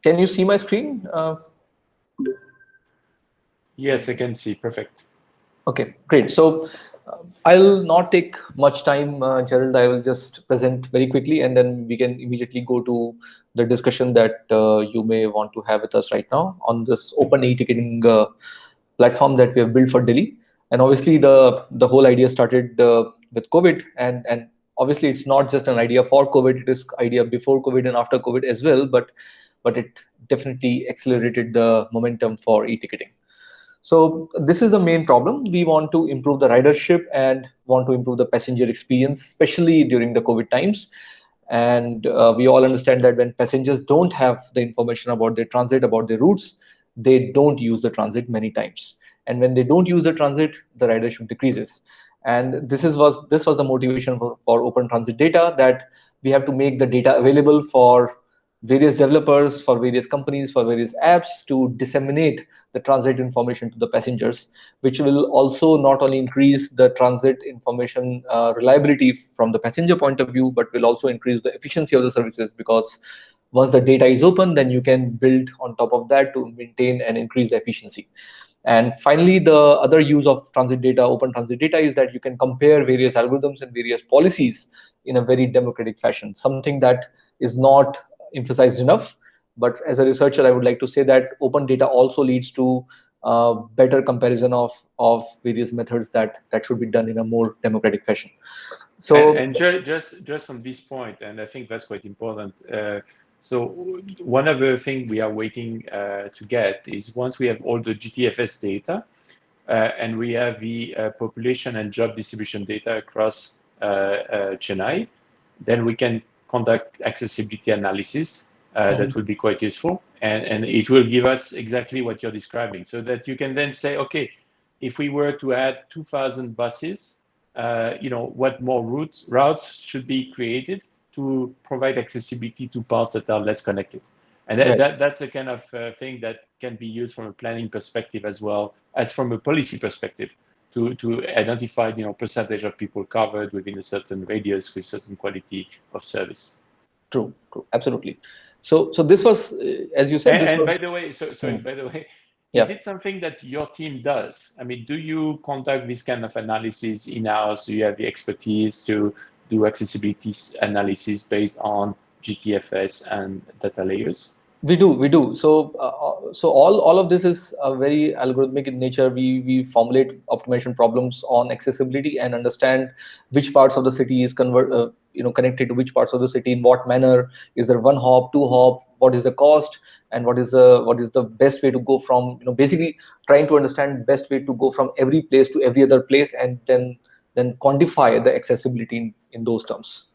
Can you see my screen? Yes, I can see. Perfect. Okay, great. So I'll not take much time, Gerald. I will just present very quickly, and then we can immediately go to the discussion that you may want to have with us right now on this open e-ticketing platform that we have built for Delhi. And obviously, the whole idea started with COVID, and obviously, it's not just an idea for COVID. It is idea before COVID and after COVID as well. But it definitely accelerated the momentum for e-ticketing. So this is the main problem. We want to improve the ridership and want to improve the passenger experience, especially during the COVID times. And we all understand that when passengers don't have the information about their transit, about their routes, they don't use the transit many times. And when they don't use the transit, the ridership decreases. And this was the motivation for open transit data, that we have to make the data available for various developers, for various companies, for various apps to disseminate the transit information to the passengers, which will also not only increase the transit information reliability from the passenger point of view, but will also increase the efficiency of the services, because once the data is open, then you can build on top of that to maintain and increase the efficiency. And finally, the other use of transit data, open transit data, is that you can compare various algorithms and various policies in a very democratic fashion, something that is not emphasized enough. But as a researcher, I would like to say that open data also leads to better comparison of various methods that should be done in a more democratic fashion. So And just on this point, and I think that's quite important. So one of the things we are waiting to get is, once we have all the GTFS data and we have the population and job distribution data across Chennai, then we can conduct accessibility analysis. That would be quite useful, and it will give us exactly what you're describing, so that you can then say, okay, if we were to add 2,000 buses, what more routes should be created to provide accessibility to parts that are less connected. And right. that's the kind of thing that can be used from a planning perspective as well as from a policy perspective to identify, percentage of people covered within a certain radius with certain quality of service. True, absolutely. So this was, as you said, this And was. by the way, by the way, is Yeah. it something that your team does? I mean, do you conduct this kind of analysis in-house? Do you have the expertise to do accessibility analysis based on GTFS and data layers? We do. So all of this is very algorithmic in nature. We formulate optimization problems on accessibility and understand which parts of the city is connected to which parts of the city, in what manner. Is there one hop, two hop? What is the cost, and what is the best way to go from, basically trying to understand best way to go from every place to every other place, and then quantify the accessibility in those terms.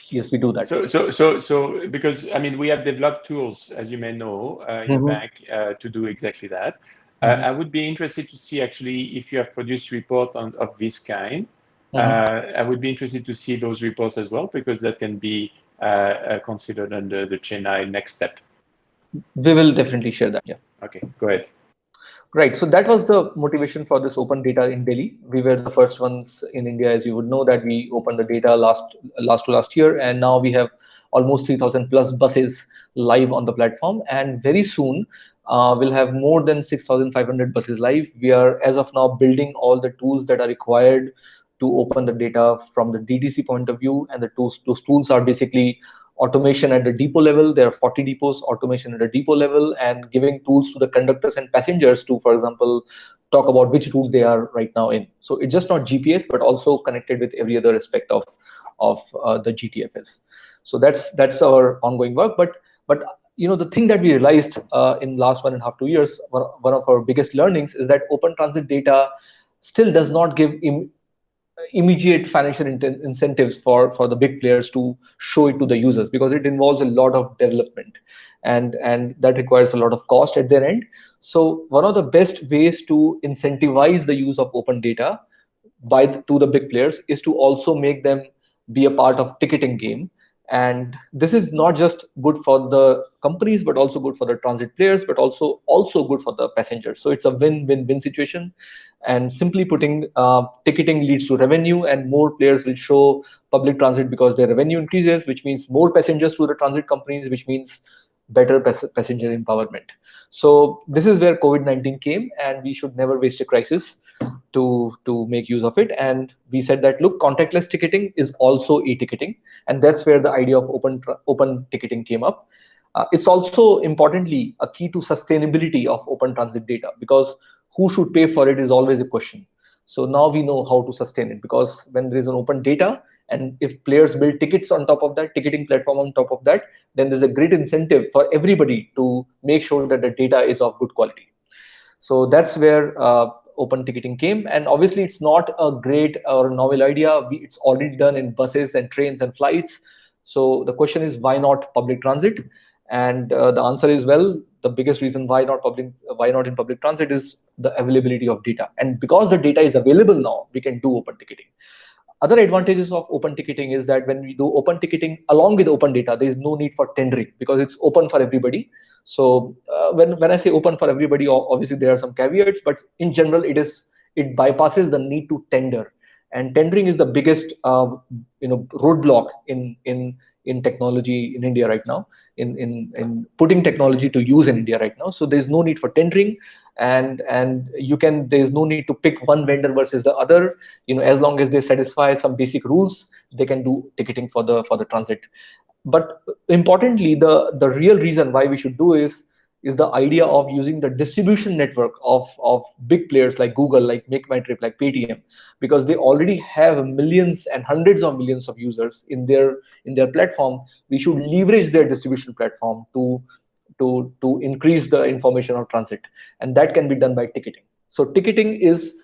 Yes, we do that. So, because I mean, we have developed tools, as you may know, in the Hmm. bank to do exactly that. Hmm. I would be interested to see actually if you have produced report of this kind. Hmm. I would be interested to see those reports as well, because that can be considered under the Chennai next step. We will definitely share that. Yeah. Okay, go ahead. Right. So that was the motivation for this open data in Delhi. We were the first ones in India, as you would know, that we opened the data last year, and now we have almost 3,000 plus buses live on the platform, and very soon we'll have more than 6,500 buses live. We are, as of now, building all the tools that are required to open the data from the DTC point of view, and those tools are basically automation at the depot level. There are 40 depots, automation at the depot level, and giving tools to the conductors and passengers to, for example, talk about which route they are right now in. So it's just not GPS, but also connected with every other aspect of the GTFS. So that's our ongoing work. But the thing that we realized in last 1.5 2 years, one of our biggest learnings is that open transit data still does not give immediate financial incentives for the big players to show it to the users, because it involves a lot of development, and that requires a lot of cost at their end. So one of the best ways to incentivize the use of open data to the big players is to also make them be a part of ticketing game. And this is not just good for the companies, but also good for the transit players, but also good for the passengers. So it's a win-win-win situation. And simply putting, ticketing leads to revenue, and more players will show public transit because their revenue increases, which means more passengers to the transit companies, which means better passenger empowerment. So this is where COVID-19 came, and we should never waste a crisis to make use of it. And we said that, look, contactless ticketing is also e-ticketing, and that's where the idea of open ticketing came up. It's also importantly a key to sustainability of open transit data, because who should pay for it is always a question. So now we know how to sustain it, because when there is an open data, and if players build tickets on top of that, ticketing platform on top of that, then there's a great incentive for everybody to make sure that the data is of good quality. So that's where open ticketing came. And obviously it's not a great or novel idea. It's already done in buses and trains and flights. So the question is, why not public transit? And the answer is, well, the biggest reason why not in public transit is the availability of data. And because the data is available now, we can do open ticketing. Other advantages of open ticketing is that when we do open ticketing along with open data, there is no need for tendering, because it's open for everybody. So when I say open for everybody, obviously there are some caveats, but in general, it bypasses the need to tender. And tendering is the biggest roadblock in technology in India right now, in putting technology to use in India right now. So there's no need for tendering, and there's no need to pick one vendor versus the other. As long as they satisfy some basic rules, they can do ticketing for the transit. But importantly, the real reason why we should do is the idea of using the distribution network of big players like Google, like MakeMyTrip, like Paytm, because they already have millions and hundreds of millions of users in their platform. We should leverage their distribution platform to increase the information of transit, and that can be done by ticketing. So ticketing is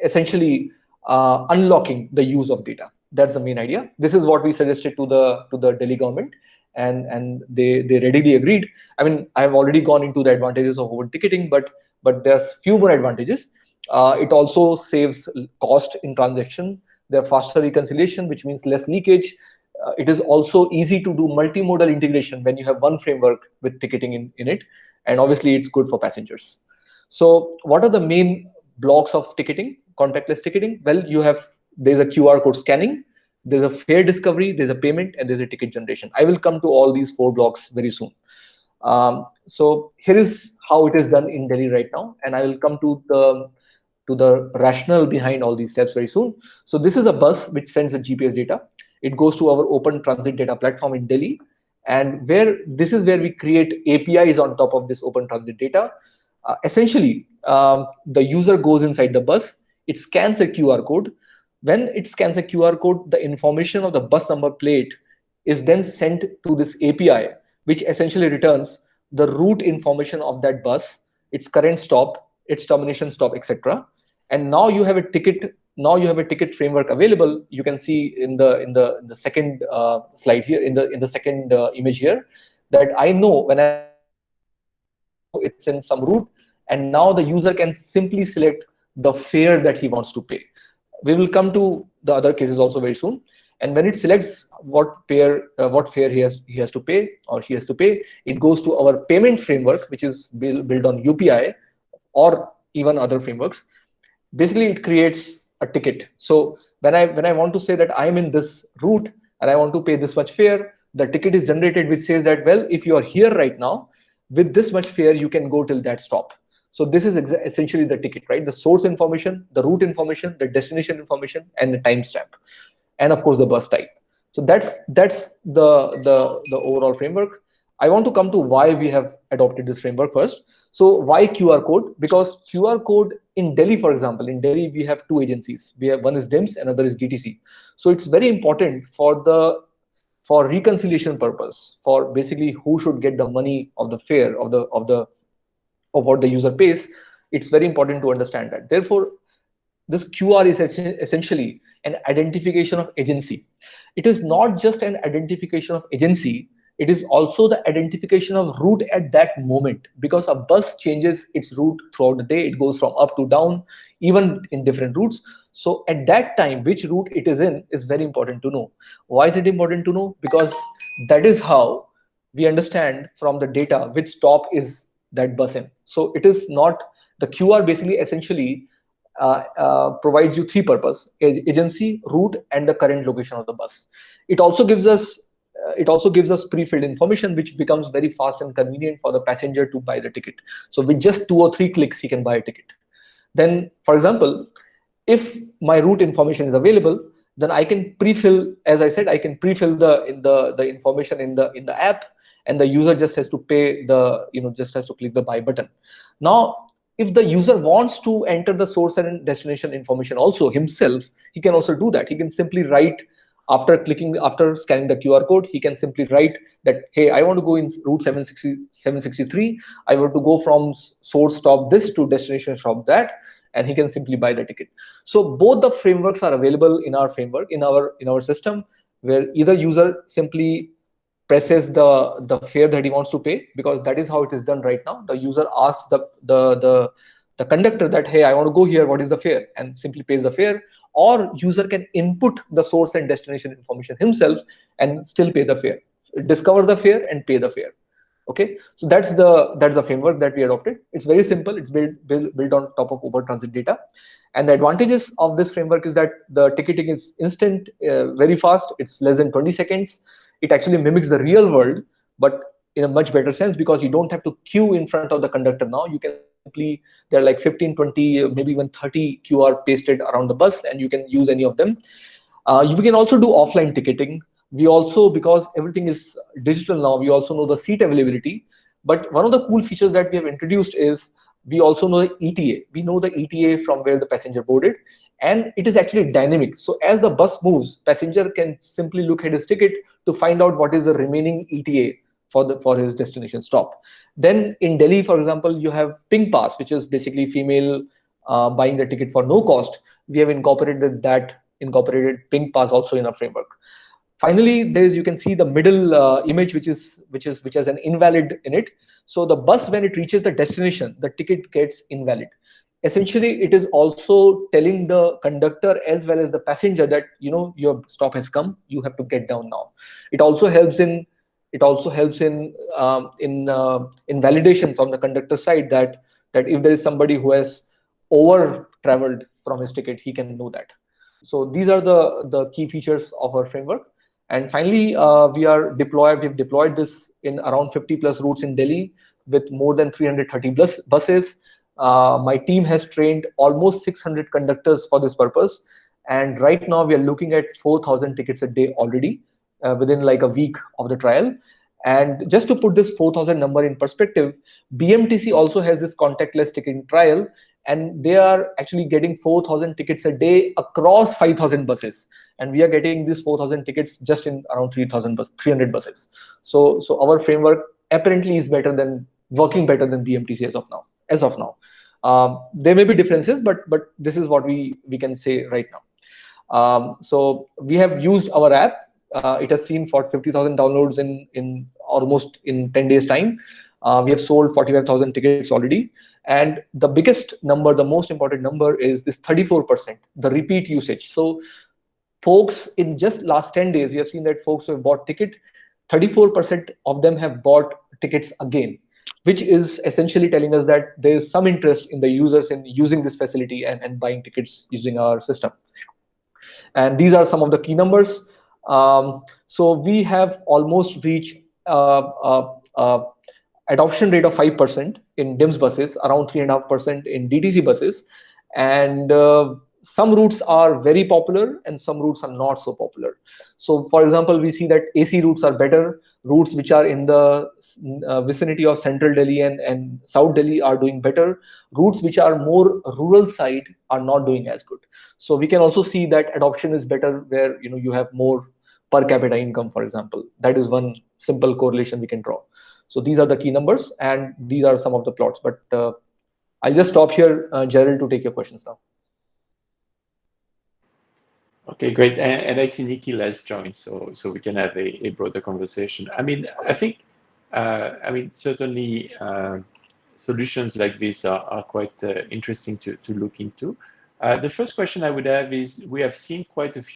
essentially unlocking the use of data. That's the main idea. This is what we suggested to the Delhi government, and they readily agreed. I mean, I have already gone into the advantages of open ticketing, but there's few more advantages. It also saves cost in transaction. There are faster reconciliation, which means less leakage. It is also easy to do multimodal integration when you have one framework with ticketing in it, and obviously it's good for passengers. So what are the main blocks of ticketing, contactless ticketing? Well, there's a QR code scanning, there's a fare discovery, there's a payment, and there's a ticket generation. I will come to all these 4 blocks very soon. So here is how it is done in Delhi right now, and I will come to the rationale behind all these steps very soon. So this is a bus which sends the GPS data. It goes to our open transit data platform in Delhi, and this is where we create APIs on top of this open transit data. Essentially, the user goes inside the bus, it scans a QR code. When it scans a QR code, the information of the bus number plate is then sent to this API, which essentially returns the route information of that bus, its current stop, its termination stop, etc. And now you have a ticket. Now you have a ticket framework available. You can see in the second slide here, in the second image here, that I know when it's in some route, and now the user can simply select the fare that he wants to pay. We will come to the other cases also very soon. And when it selects what fare he has to pay or she has to pay, it goes to our payment framework, which is built on UPI or even other frameworks. Basically, it creates a ticket. So when I want to say that I'm in this route and I want to pay this much fare, the ticket is generated which says that, well, if you are here right now with this much fare, you can go till that stop. So this is essentially the ticket, right? The source information, the route information, the destination information, and the timestamp, and of course the bus type. So that's the overall framework. I want to come to why we have adopted this framework first. So why QR code? Because QR code in Delhi, for example, in Delhi we have 2 agencies. We have, one is DIMS, another is DTC. So it's very important for reconciliation purpose, for basically who should get the money of the fare of what the user pays. It's very important to understand that. Therefore, this QR is essentially an identification of agency. It is not just an identification of agency, it is also the identification of route at that moment, because a bus changes its route throughout the day. It goes from up to down, even in different routes. So at that time, which route it is in is very important to know. Why is it important to know? Because that is how we understand from the data which stop is that bus in. So it is not, the QR basically essentially provides you 3 purposes: agency, route, and the current location of the bus. It also gives us it also gives us pre-filled information, which becomes very fast and convenient for the passenger to buy the ticket. So with just 2 or 3 clicks, he can buy a ticket. Then, for example, if my route information is available, then I can pre-fill, as I said, I can pre-fill the information in the app, and the user just has to pay the, just has to click the buy button. Now, if the user wants to enter the source and destination information also himself, he can also do that. He can simply write, after scanning the QR code, he can simply write that, hey, I want to go in route 763. I want to go from source stop this to destination stop that, and he can simply buy the ticket. So both the frameworks are available in our framework, in our system, where either user simply presses the fare that he wants to pay, because that is how it is done right now. The user asks the conductor that, hey, I want to go here, what is the fare, and simply pays the fare. Or user can input the source and destination information himself and still pay the fare, discover the fare and pay the fare. Okay, so that's the framework that we adopted. It's very simple. It's built on top of Uber Transit data, and the advantages of this framework is that the ticketing is instant, very fast. It's less than 20 seconds. It actually mimics the real world, but in a much better sense, because you don't have to queue in front of the conductor now. You can simply, there are like 15, 20, maybe even 30 QR pasted around the bus, and you can use any of them. You can also do offline ticketing. We also, because everything is digital now, we also know the seat availability. But one of the cool features that we have introduced is we also know the ETA. We know the ETA from where the passenger boarded, and it is actually dynamic. So as the bus moves, passenger can simply look at his ticket to find out what is the remaining ETA for his destination stop. Then in Delhi, for example, you have Pink Pass, which is basically female buying the ticket for no cost. We have incorporated Pink Pass also in our framework. Finally, you can see the middle image, which has an invalid in it. So the bus, when it reaches the destination, the ticket gets invalid. Essentially, it is also telling the conductor as well as the passenger that, your stop has come, you have to get down now. It also helps in validation from the conductor side, that if there is somebody who has over traveled from his ticket, he can know that. So these are the key features of our framework. And finally, we've deployed this in around 50 plus routes in Delhi with more than 330 buses. My team has trained almost 600 conductors for this purpose. And right now we are looking at 4,000 tickets a day already within like a week of the trial. And just to put this 4,000 number in perspective, BMTC also has this contactless ticketing trial, and they are actually getting 4,000 tickets a day across 5,000 buses. And we are getting these 4,000 tickets just in around 300 buses. So our framework apparently is working better than BMTC as of now. There may be differences, but this is what we can say right now. So we have used our app. It has seen for 50,000 downloads in almost 10 days time. We have sold 45,000 tickets already. And the biggest number, the most important number, is this 34%, the repeat usage. So folks, in just last 10 days, we have seen that folks who have bought ticket, 34% of them have bought tickets again, which is essentially telling us that there is some interest in the users in using this facility and buying tickets using our system. And these are some of the key numbers. So we have almost reached adoption rate of 5% in DIMS buses, around 3.5% in DTC buses. And some routes are very popular and some routes are not so popular. So for example, we see that AC routes are better. Routes which are in the vicinity of Central Delhi and South Delhi are doing better. Routes which are more rural side are not doing as good. So we can also see that adoption is better where you have more per capita income, for example. That is one simple correlation we can draw. So these are the key numbers, and these are some of the plots. But I'll just stop here, Gerald, to take your questions now. Okay, great. And I see Nikhil has joined, so we can have a broader conversation. I mean, I think, certainly solutions like this are quite interesting to look into. The first question I would have is, we have seen quite a few